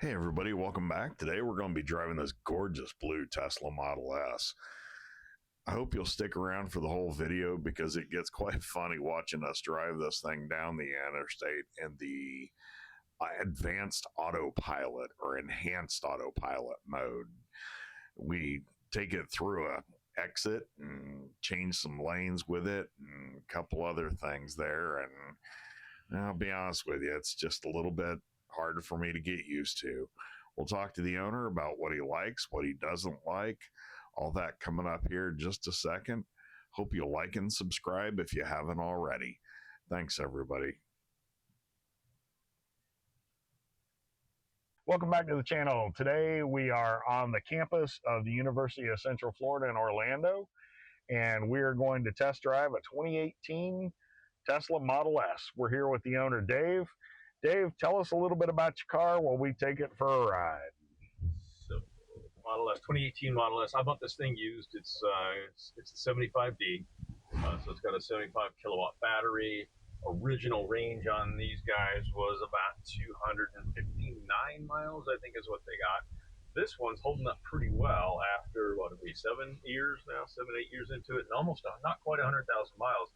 Hey everybody, welcome back. Today we're going to be driving this gorgeous blue Tesla Model S. I hope you'll stick around for the whole video because it gets quite funny watching us drive this thing down the interstate in the advanced autopilot or enhanced autopilot mode. We take it through a exit and change some lanes with it and a couple other things there, and I'll be honest with you, it's just a little bit hard for me to get used to. We'll talk to the owner about what he likes, what he doesn't like, all that coming up here in just a second. Hope you'll like and subscribe if you haven't already. Thanks, everybody. Welcome back to the channel. Today we are on the campus of the University of Central Florida in Orlando, and we are going to test drive a 2018 Tesla Model S. We're here with the owner, Dave. Dave, tell us a little bit about your car while we take it for a ride. So, Model S, 2018 Model S. I bought this thing used. It's a 75D, so it's got a 75 kilowatt battery. Original range on these guys was about 259 miles, I think is what they got. This one's holding up pretty well after, what are we, 7 years now? 7, 8 years into it, and almost not quite 100,000 miles.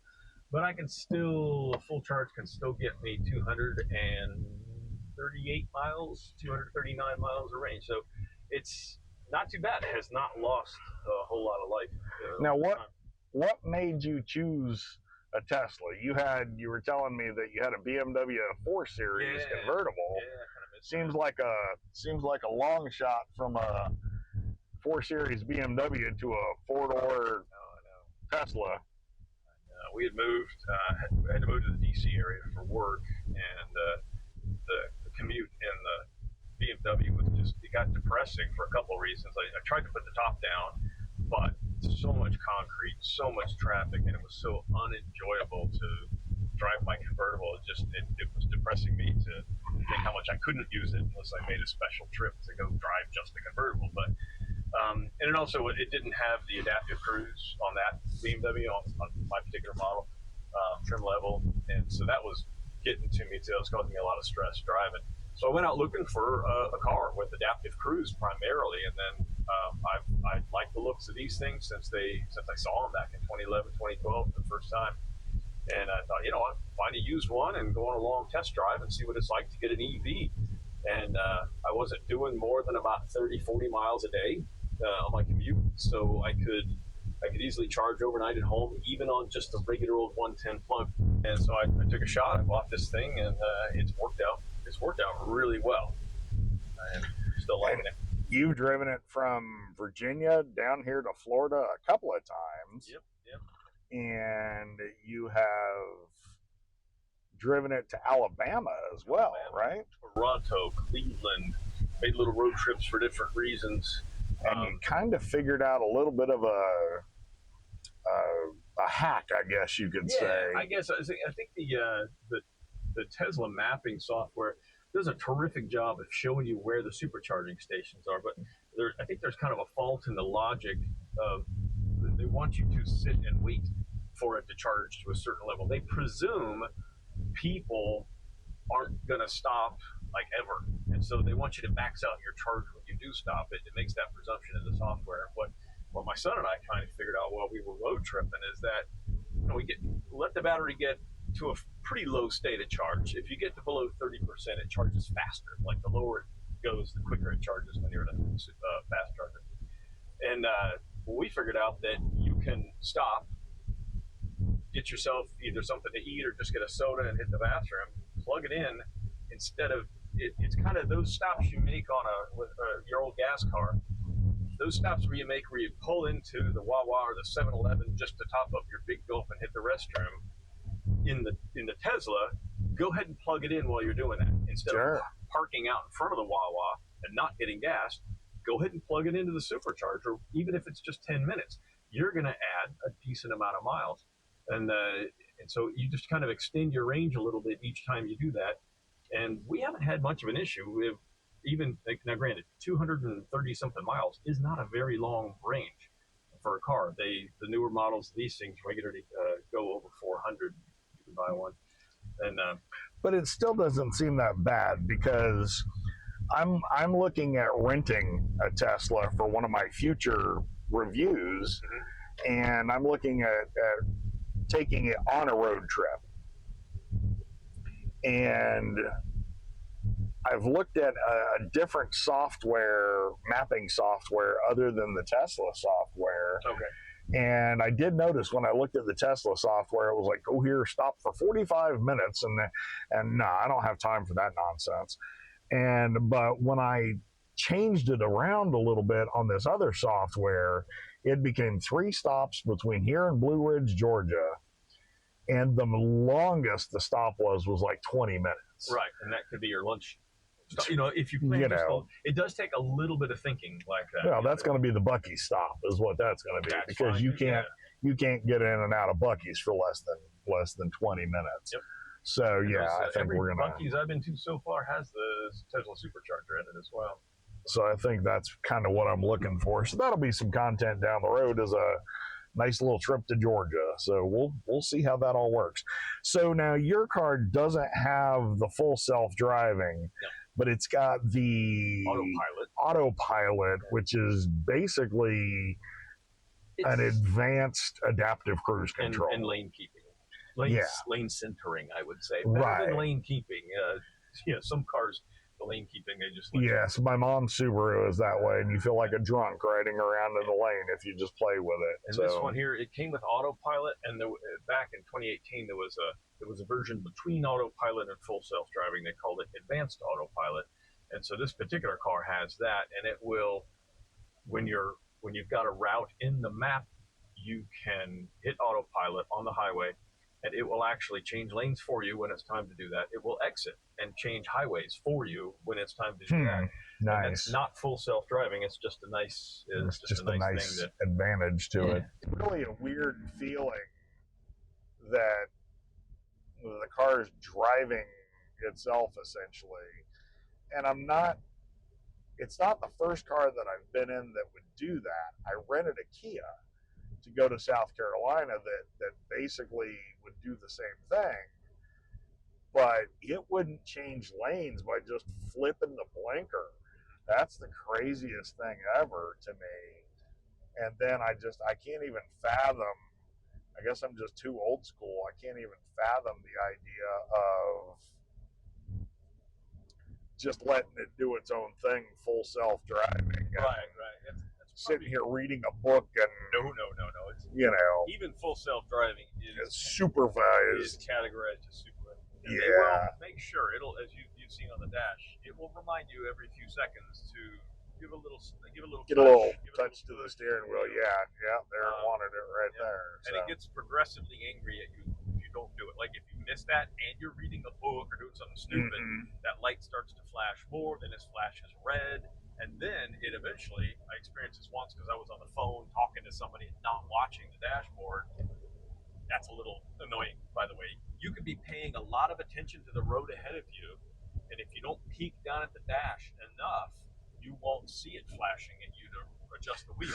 But I can still, a full charge can still get me 238 miles, 239 miles of range. So it's not too bad. It has not lost a whole lot of life. Now, what made you choose a Tesla? You were telling me that you had a BMW 4 Series convertible. Yeah, kind of seems like a long shot from a 4 Series BMW to a 4-door Tesla. We had moved, had to move to the DC area for work, and the commute in the BMW was it got depressing for a couple of reasons. I tried to put the top down, but so much concrete, so much traffic, and it was so unenjoyable to drive my convertible. It was depressing me to think how much I couldn't use it unless I made a special trip to go drive just the convertible. But and it also, it didn't have the adaptive cruise on that BMW, on my particular model, trim level. And so that was getting to me too. It was causing me a lot of stress driving. So I went out looking for a car with adaptive cruise primarily. And then I liked the looks of these things since I saw them back in 2011, 2012 the first time. And I thought, I'd find a used one and go on a long test drive and see what it's like to get an EV. And I wasn't doing more than about 30, 40 miles a day on my commute, so I could easily charge overnight at home, even on just a regular old 110 plug. And so I took a shot. I bought this thing, and it's worked out. It's worked out really well. I'm still liking it. You've driven it from Virginia down here to Florida a couple of times. Yep. And you have driven it to Alabama as well, right? Toronto, Cleveland, made little road trips for different reasons. And you kind of figured out a little bit of a hack, I guess you could say. I think the Tesla mapping software does a terrific job of showing you where the supercharging stations are. But I think there's kind of a fault in the logic of they want you to sit and wait for it to charge to a certain level. They presume people aren't going to stop like ever, and so they want you to max out your charge when you do stop. It makes that presumption in the software. What my son and I kind of figured out while we were road tripping is that we let the battery get to a pretty low state of charge. If you get to below 30%, it charges faster. Like the lower it goes, the quicker it charges when you're in a fast charger. And we figured out that you can stop, get yourself either something to eat or just get a soda and hit the bathroom, plug it in, instead of, it's kind of those stops you make on your old gas car. Those stops where you pull into the Wawa or the 7-Eleven just to top up your big gulp and hit the restroom. In the Tesla, go ahead and plug it in while you're doing that. Instead of parking out in front of the Wawa and not getting gas, go ahead and plug it into the supercharger, even if it's just 10 minutes. You're going to add a decent amount of miles. And so you just kind of extend your range a little bit each time you do that. And we haven't had much of an issue with now granted, 230 something miles is not a very long range for a car. The newer models of these things regularly go over 400. You can buy one. And but it still doesn't seem that bad because I'm looking at renting a Tesla for one of my future reviews, and I'm looking at taking it on a road trip. And I've looked at a different software, mapping software other than the Tesla software. Okay. And I did notice when I looked at the Tesla software, it was like, go here, stop for 45 minutes. And no, I don't have time for that nonsense. But when I changed it around a little bit on this other software, it became 3 stops between here and Blue Ridge, Georgia. And the longest the stop was like 20 minutes. Right. And that could be your lunch. You know, if you plan it does take a little bit of thinking like that. Yeah, that's going to be the Buc-ee's stop, is what that's going to be, because you can't get in and out of Buc-ee's for less than 20 minutes. Yep. So yeah, I think we're going to. Buc-ee's I've been to so far has the Tesla supercharger in it as well. So I think that's kind of what I'm looking for. So that'll be some content down the road as a nice little trip to Georgia. So we'll see how that all works. So now your car doesn't have the full self-driving. No. But it's got the autopilot, which is basically an advanced adaptive cruise control. And lane keeping. Lane centering, I would say. Better than lane keeping. Some cars, the lane keeping, they just... Yes, my mom's Subaru is that way, and you feel like a drunk riding around in the lane if you just play with it. And this one here, it came with autopilot, and back in 2018, there was a version between autopilot and full self-driving. They called it advanced autopilot. And so this particular car has that, and it will, when you've got a route in the map, you can hit autopilot on the highway, and it will actually change lanes for you when it's time to do that. It will exit and change highways for you when it's time to do that. Nice. And it's not full self-driving. It's just a nice, a nice advantage to it. It's really a weird feeling that the car is driving itself essentially. And it's not the first car that I've been in that would do that. I rented a Kia to go to South Carolina that basically would do the same thing, but it wouldn't change lanes by just flipping the blinker. That's the craziest thing ever to me. And then I can't even fathom, I guess I'm just too old school, I can't even fathom the idea of just letting it do its own thing, full self-driving. Right. Sitting here reading a book and no. It's, even full self-driving is supervised. Is categorized as supervised. And they will make sure it'll, as you've seen on the dash, it will remind you every few seconds to give a little touch to the steering wheel. Yeah, there it wanted it right there. And it gets progressively angry at you if you don't do it. Like if you miss that and you're reading a book or doing something stupid, that light starts to flash more, then it flashes red. And then it eventually, I experienced this once because I was on the phone talking to somebody and not watching the dashboard. That's a little annoying, by the way. You could be paying a lot of attention to the road ahead of you, and if you don't peek down at the dash enough, you won't see it flashing at you to adjust the wheel.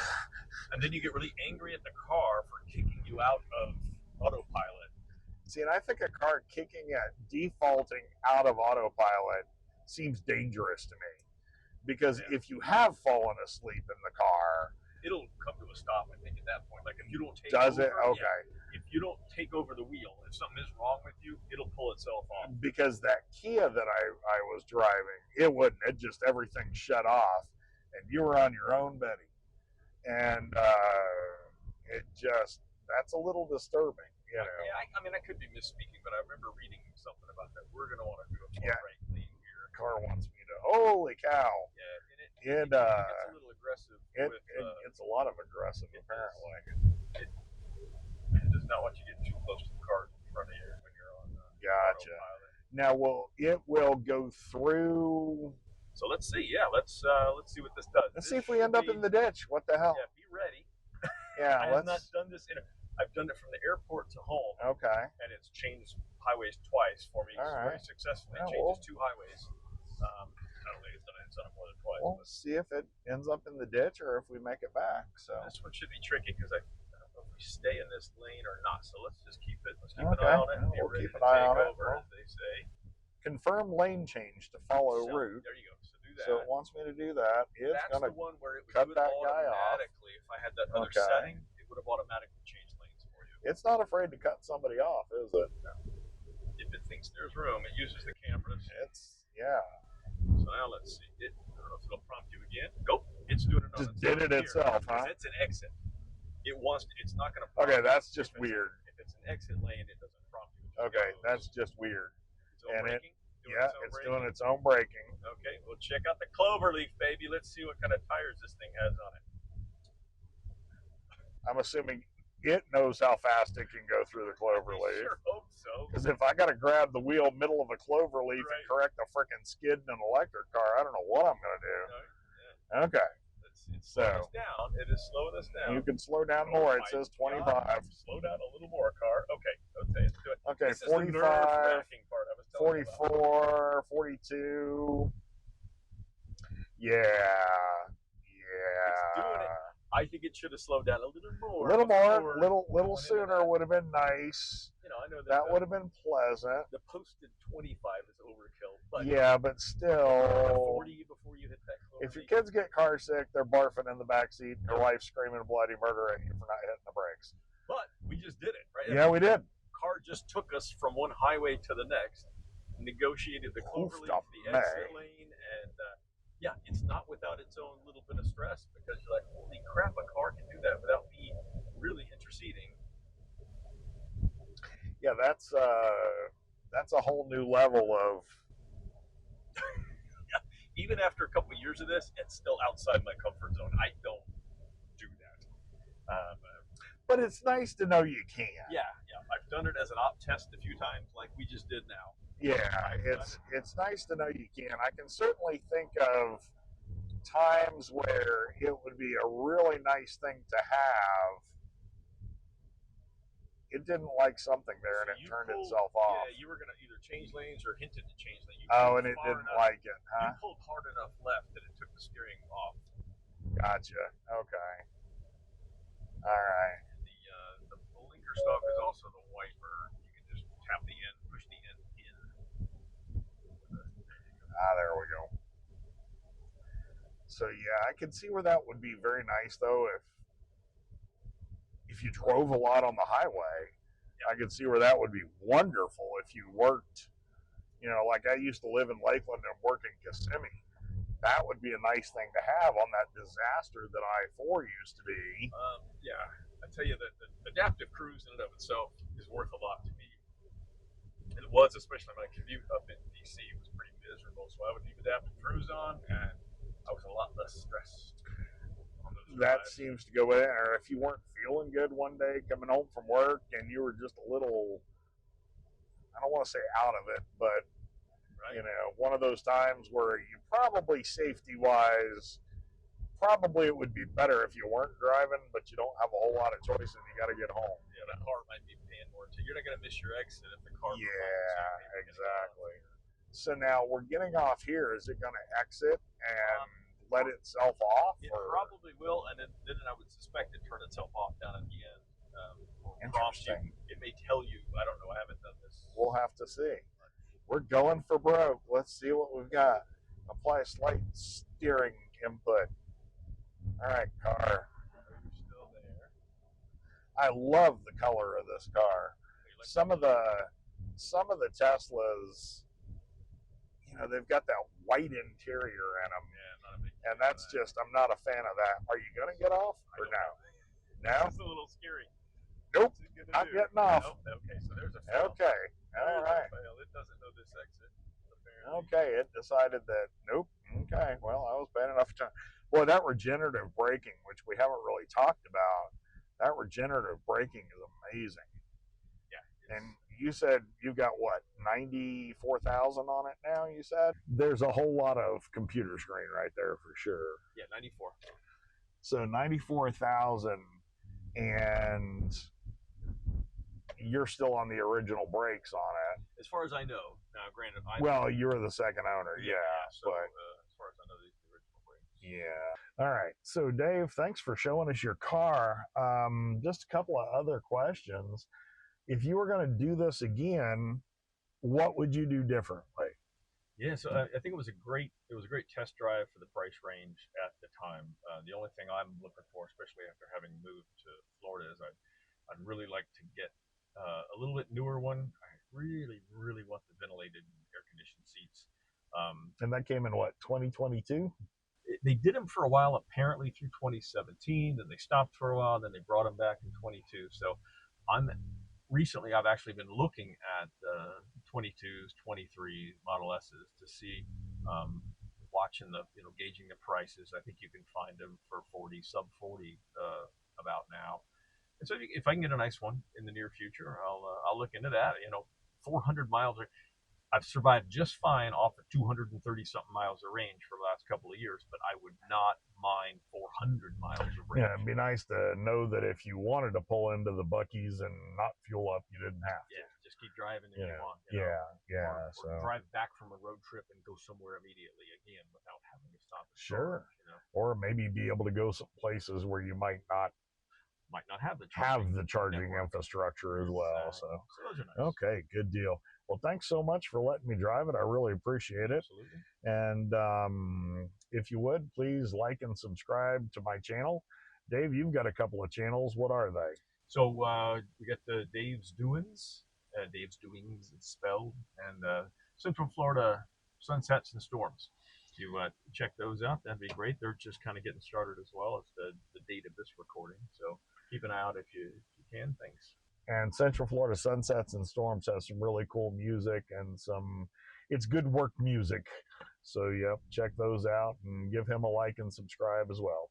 And then you get really angry at the car for kicking you out of autopilot. See, and I think a car defaulting out of autopilot seems dangerous to me. Because if you have fallen asleep in the car, it'll come to a stop, I think, at that point. Like if you don't take over, it? Okay. Yeah, if you don't take over the wheel, if something is wrong with you, it'll pull itself off. Because that Kia that I was driving, it wouldn't. It just, everything shut off, and you were on your own, Betty. And that's a little disturbing, Yeah, I mean, I could be misspeaking, but I remember reading something about that. We're going to want to do a right lean here. Car wants me to, holy cow. Yeah, and it gets a little aggressive. It's a lot of aggressive, apparently. It does not want you to get too close to the car in front of you when you're on Gotcha. Autopilot. Now, it will go through. So let's see. Yeah, let's see what this does. Let's see if we end up in the ditch. What the hell? Yeah, be ready. Yeah, I have not done this. I've done it from the airport to home. Okay. And it's changed highways twice for me very successfully. It changes 2 highways. I don't think it's done it more than twice. Well, let's see if it ends up in the ditch or if we make it back. So this one should be tricky because I don't know if we stay in this lane or not. So let's just keep it. Let's keep an eye on it. And we'll keep an eye on it. As they say. Confirm lane change to follow route. There you go. So do that. So it wants me to do that. It's That's going to the one where it would cut do it that guy off. automatically. If I had that other Okay. setting, it would have automatically changed lanes for you. It's not afraid to cut somebody off, is it? No. If it thinks there's room, it uses the cameras. Yeah. So now let's see. I don't know if it'll prompt you again. Nope. It's doing it on Just did it itself, huh? It's an exit. It's not going to prompt you. Okay, that's just weird. If it's an exit lane, it doesn't prompt you. Okay, that's just weird. It's braking? It's doing its own braking. Okay, well, check out the cloverleaf, baby. Let's see what kind of tires this thing has on it. I'm assuming it knows how fast it can go through the cloverleaf. I sure hope so. Because if I got to grab the wheel middle of a cloverleaf and correct a freaking skid in an electric car, I don't know what I'm going to do. Yeah. Okay. It's slowing us down. It is slowing us down. You can slow down more. It says 25. God. Slow down a little more, car. Okay. Okay, this 45, is the nerve-wracking part I was telling 44, 42. Yeah. It's doing it. I think it should have slowed down a little more. Little sooner would have been nice. I know that would have been pleasant. The posted 25 is overkill. But yeah, but still. 40 before you hit that. If your kids get car sick, they're barfing in the back seat, and their wife's screaming bloody murder at you for not hitting the brakes. But we just did it, right? Yeah, we did. Car just took us from one highway to the next, negotiated the cloverleaf, the exit lane, and it's not without its own little bit of stress, because you're like, holy crap, a car can do that without me really interceding. Yeah, that's a whole new level of. Even after a couple of years of this, it's still outside my comfort zone. I don't do that. But it's nice to know you can. Yeah. I've done it as an op test a few times, like we just did now. Yeah, it's nice to know you can. I can certainly think of times where it would be a really nice thing to have. It didn't like something there, and it turned itself off. Yeah, you were going to either change lanes or hinted to change lanes. And it didn't like it, huh? You pulled hard enough left that it took the steering off. Gotcha. Okay. All right. The blinker stalk is also the wiper. You can just tap the end, push the end in. There we go. So yeah, I can see where that would be very nice, though, if you drove a lot on the highway. I could see where that would be wonderful if you worked, like I used to live in Lakeland and work in Kissimmee. That would be a nice thing to have on that disaster that I-4 used to be. I tell you that the adaptive cruise in and of itself is worth a lot to me. It was, especially my commute up in DC. It was pretty miserable, so I would leave adaptive cruise on, and I was a lot less stressed. That seems to go with it. Or if you weren't feeling good one day coming home from work and you were just a little, I don't want to say out of it, but one of those times where you probably safety-wise, it would be better if you weren't driving, but you don't have a whole lot of choice and you got to get home. Yeah, that car might be paying more too. You're not going to miss your exit if the car. Yeah, exactly. So now we're getting off here. Is it going to exit and let itself off? It probably will, and then I would suspect it turn itself off down at the end. Interesting. It may tell you. I don't know. I haven't done this. We'll have to see. We're going for broke. Let's see what we've got. Apply a slight steering input. All right, car. You're still there. I love the color of this car. Some of the Teslas, they've got that white interior in them. And that's I'm not a fan of that. Are you going to get off or no? No? It's a little scary. Nope. Not getting off. Nope. Okay, so there's a fail. Okay. All right. It doesn't know this exit, apparently. Okay, it decided that, nope. Okay, well, I was bad enough time. Boy, that regenerative braking, which we haven't really talked about, that regenerative braking is amazing. Yeah. And you said you got what, 94,000 on it now, you said? There's a whole lot of computer screen right there for sure. Yeah, 94. So 94,000, and you're still on the original brakes on it. As far as I know. Now, granted, you're the second owner, so, but as far as I know, these are the original brakes. Yeah. All right. So, Dave, thanks for showing us your car. Just a couple of other questions. If you were going to do this again, what would you do differently? Yeah, so I think it was a great test drive for the price range at the time. The only thing I'm looking for, especially after having moved to Florida, is I'd really like to get a little bit newer one. I really want the ventilated air conditioned seats. And that came in what, 2022? They did them for a while, apparently through 2017. Then they stopped for a while. Then they brought them back in 22. So I'm recently I've actually been looking at 22s, 23 Model S's to see, watching the gauging the prices. I think you can find them for 40, sub 40 about now. And so if I can get a nice one in the near future, I'll look into that. 400 miles. I've survived just fine off of 230 something miles of range for the last couple of years, but I would not mind 400 miles of range. Yeah, it'd be nice to know that if you wanted to pull into the Buc-ee's and not fuel up, you didn't have to. Yeah, just keep driving if Yeah, you want. yeah. Or So drive back from a road trip and go somewhere immediately again without having to stop and sure, charge. or maybe be able to go some places where you might not have the charging network. infrastructure as well. Exactly. So So those are nice. okay, good deal. Well, thanks so much for letting me drive it. I really appreciate it. Absolutely. And if you would, please like and subscribe to my channel. Dave, you've got a couple of channels. What are they? So we got the Dave's Doings. Dave's Doings is spelled, and Central Florida Sunsets and Storms. If you check those out, that'd be great. They're just kind of getting started as well. It's the date of this recording, so keep an eye out if you can. Thanks. And Central Florida Sunsets and Storms has some really cool music and it's good work music. So, yep, check those out and give him a like and subscribe as well.